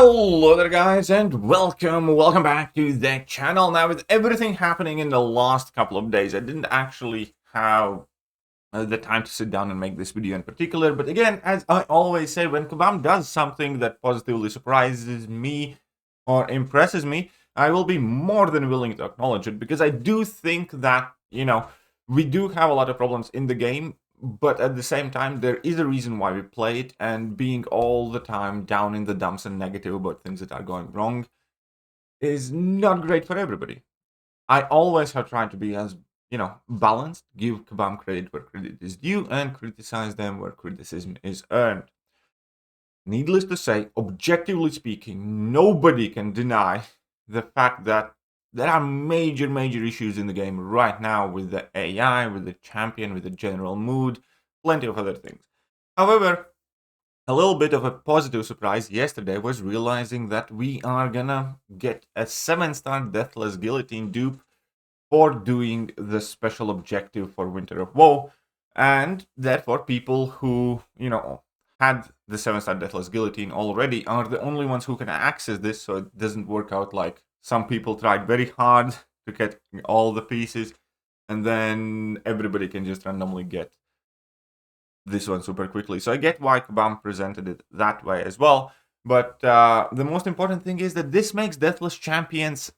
Hello there guys and welcome back to the channel. Now with everything happening in the last couple of days, I didn't actually have the time to sit down and make this video in particular, but again, as I always say, when Kabam does something that positively surprises me or impresses me, I will be more than willing to acknowledge it, because I do think that, we do have a lot of problems in the game, but at the same time, there is a reason why we play it, and being all the time down in the dumps and negative about things that are going wrong is not great for everybody. I always have tried to be as, balanced, give Kabam credit where credit is due, and criticize them where criticism is earned. Needless to say, objectively speaking, nobody can deny the fact that there are major issues in the game right now with the AI, with the champion, with the general mood, plenty of other things. However, a little bit of a positive surprise yesterday was realizing that we are gonna get a 7-star Deathless Guillotine dupe for doing the special objective for Winter of Woe, and therefore people who, had the 7-star Deathless Guillotine already are the only ones who can access this, so it doesn't work out like some people tried very hard to get all the pieces, and then everybody can just randomly get this one super quickly. So I get why Kabam presented it that way as well, but the most important thing is that this makes Deathless Champions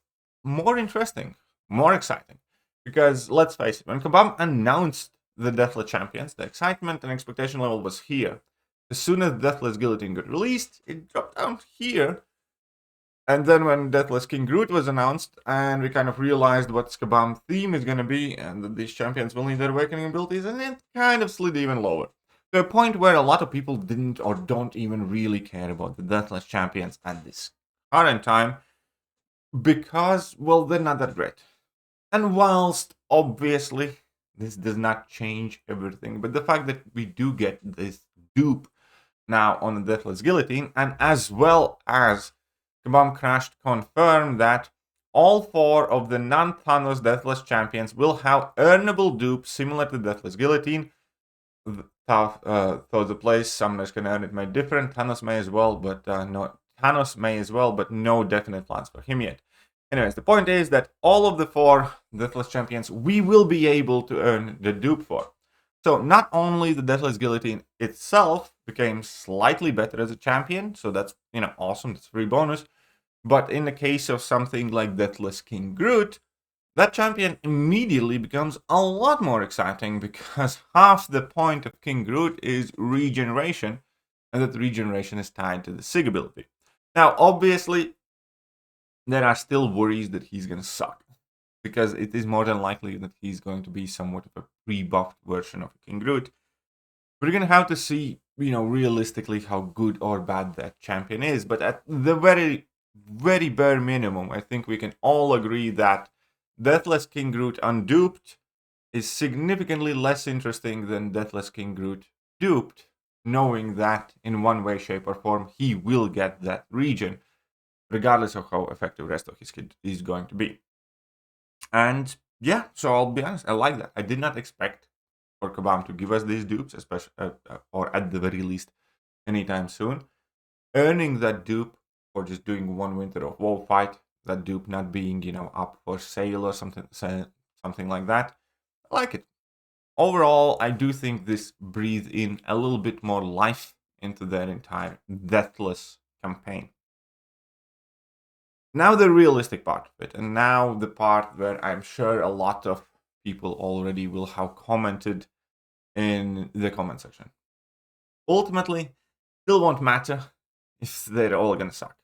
more interesting, more exciting. Because let's face it, when Kabam announced the Deathless Champions, the excitement and expectation level was here. As soon as Deathless Guillotine got released, it dropped down here. And then when Deathless King Groot was announced, and we kind of realized what Kabam's theme is going to be, and that these champions will need their awakening abilities, and it kind of slid even lower. To a point where a lot of people didn't or don't even really care about the Deathless Champions at this current time, because, well, they're not that great. And whilst, obviously, this does not change everything, but the fact that we do get this dupe now on the Deathless Guillotine, and as well as Kabam Crashed confirmed that all 4 of the non-Thanos Deathless Champions will have earnable dupes similar to Deathless Guillotine. Though the place summoners can earn it may differ. Thanos may as well, but no definite plans for him yet. Anyways, the point is that all of the 4 Deathless Champions we will be able to earn the dupe for. So not only the Deathless Guillotine itself became slightly better as a champion, so that's, awesome, that's free bonus, but in the case of something like Deathless King Groot, that champion immediately becomes a lot more exciting, because half the point of King Groot is regeneration, and that regeneration is tied to the SIG ability. Now, obviously, there are still worries that he's going to suck, because it is more than likely that he's going to be somewhat of a pre-buffed version of King Groot. We're going to have to see, realistically how good or bad that champion is, but at the very bare minimum, I think we can all agree that Deathless King Groot unduped is significantly less interesting than Deathless King Groot duped, knowing that in one way, shape, or form he will get that regen, regardless of how effective the rest of his kit is going to be. And yeah, so I'll be honest, I like that. I did not expect for Kabam to give us these dupes, especially or at the very least anytime soon. Earning that dupe for just doing one Winter of Woe fight, that dupe not being, up for sale or something like that, I like it. Overall, I do think this breathed in a little bit more life into their entire Deathless campaign. Now the realistic part of it, and now the part where I'm sure a lot of people already will have commented in the comment section. Ultimately, still won't matter if they're all gonna suck.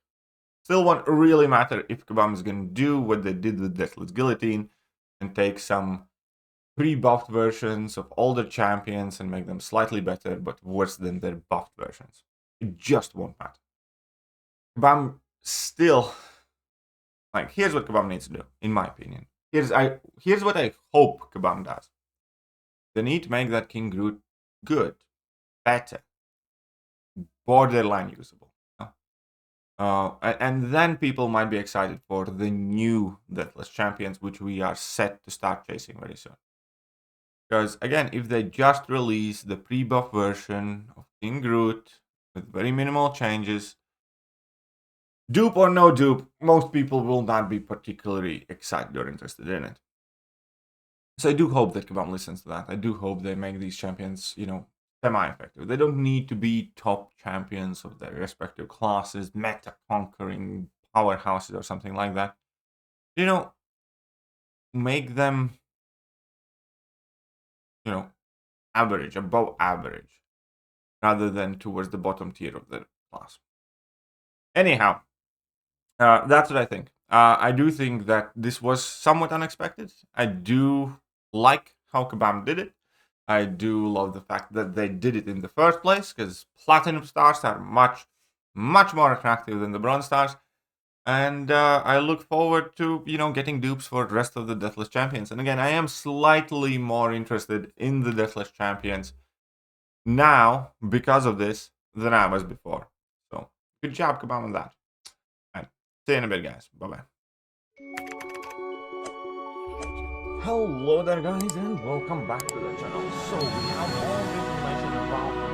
Still won't really matter if Kabam is gonna do what they did with Deathless Guillotine and take some pre-buffed versions of older champions and make them slightly better but worse than their buffed versions. It just won't matter. Kabam still, here's what Kabam needs to do, in my opinion. Here's what I hope Kabam does. They need to make that King Groot good, better, borderline usable. And then people might be excited for the new Deathless Champions, which we are set to start chasing very soon. Because, again, if they just release the pre-buff version of King Groot with very minimal changes, Dupe or no dupe, most people will not be particularly excited or interested in it. So I do hope that Kabam listens to that. I do hope they make these champions, semi-effective. They don't need to be top champions of their respective classes, meta-conquering powerhouses or something like that. Make them, average, above average, rather than towards the bottom tier of the class. Anyhow, that's what I think. I do think that this was somewhat unexpected. I do like how Kabam did it. I do love the fact that they did it in the first place, because platinum stars are much, much more attractive than the bronze stars. And I look forward to, getting dupes for the rest of the Deathless champions. And again, I am slightly more interested in the Deathless champions now because of this than I was before. So, good job, Kabam, on that. And see you in a bit, guys. Bye-bye. Hello there, guys, and welcome back to the channel. So, we have all the information about the